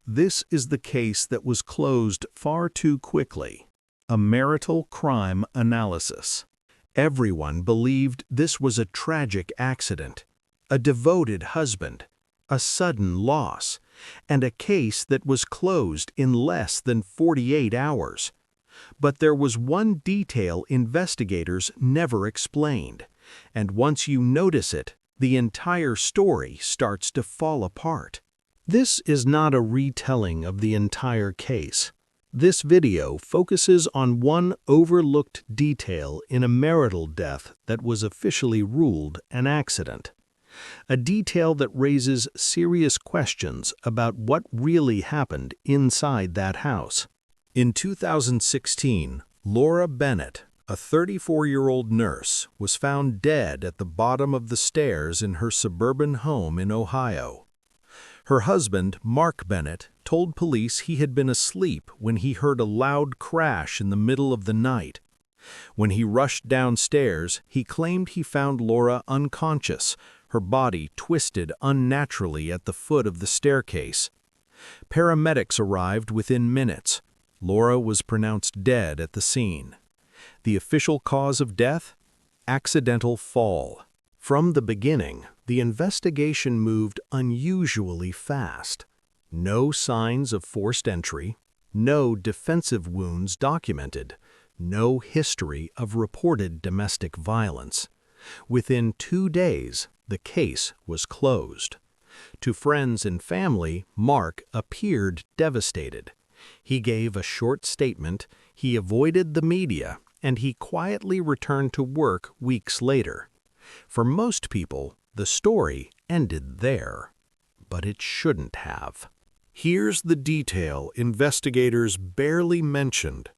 This is the case that was closed far too quickly. A marital crime analysis. Everyone believed this was a tragic accident, a devoted husband, a sudden loss, and a case that was closed in less than 48 hours. But there was one detail investigators never explained, and once you notice it, the entire story starts to fall apart. This is not a retelling of the entire case. This video focuses on one overlooked detail in a marital death that was officially ruled an accident. A detail that raises serious questions about what really happened inside that house. In 2016, Laura Bennett, a 34-year-old nurse, was found dead at the bottom of the stairs in her suburban home in Ohio. Her husband, Mark Bennett, told police he had been asleep when he heard a loud crash in the middle of the night. When he rushed downstairs, he claimed he found Laura unconscious, her body twisted unnaturally at the foot of the staircase. Paramedics arrived within minutes. Laura was pronounced dead at the scene. The official cause of death? Accidental fall. From the beginning, the investigation moved unusually fast. No signs of forced entry, no defensive wounds documented, no history of reported domestic violence. Within 2 days, the case was closed. To friends and family, Mark appeared devastated. He gave a short statement, he avoided the media, and he quietly returned to work weeks later. For most people, the story ended there. But it shouldn't have. Here's the detail investigators barely mentioned: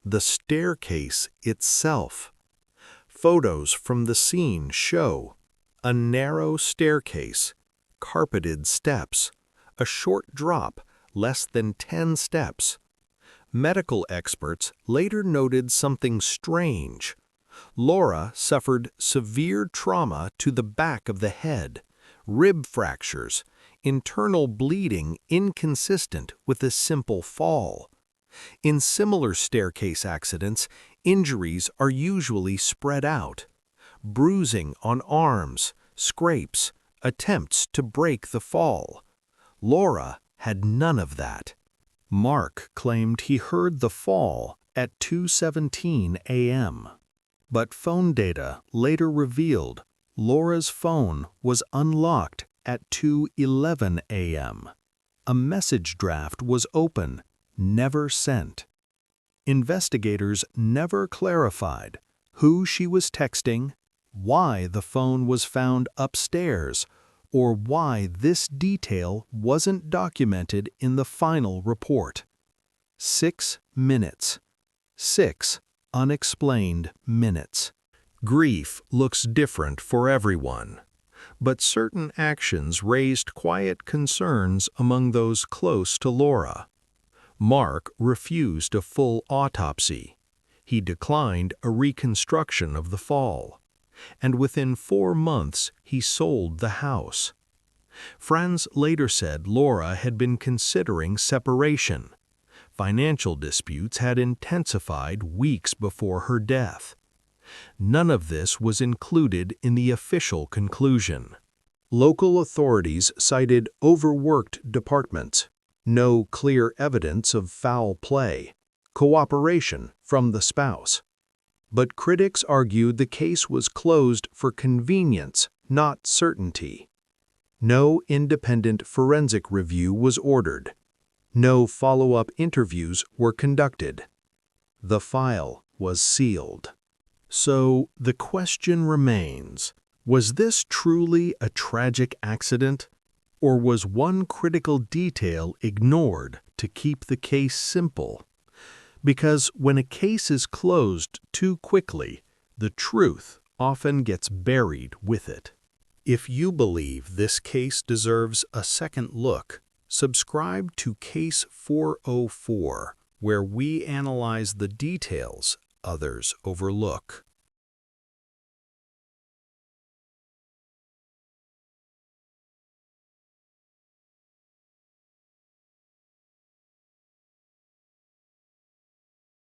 the staircase itself. Photos from the scene show a narrow staircase, carpeted steps, a short drop, less than 10 steps. Medical experts later noted something strange. Laura suffered severe trauma to the back of the head, rib fractures, internal bleeding inconsistent with a simple fall. In similar staircase accidents, injuries are usually spread out. Bruising on arms, scrapes, attempts to break the fall. Laura had none of that. Mark claimed he heard the fall at 2:17 a.m. But phone data later revealed Laura's phone was unlocked at 2:11 a.m. A message draft was open, never sent. Investigators never clarified who she was texting, why the phone was found upstairs, or why this detail wasn't documented in the final report. 6 minutes. 6 unexplained minutes. Grief looks different for everyone, but certain actions raised quiet concerns among those close to Laura. Mark refused a full autopsy. He declined a reconstruction of the fall. And within 4 months, he sold the house. Friends later said Laura had been considering separation. Financial disputes had intensified weeks before her death. None of this was included in the official conclusion. Local authorities cited overworked departments, no clear evidence of foul play, cooperation from the spouse. But critics argued the case was closed for convenience, not certainty. No independent forensic review was ordered. No follow-up interviews were conducted. The file was sealed. So the question remains, was this truly a tragic accident, or was one critical detail ignored to keep the case simple? Because when a case is closed too quickly, the truth often gets buried with it. If you believe this case deserves a second look, subscribe to Case 404, where we analyze the details others overlook.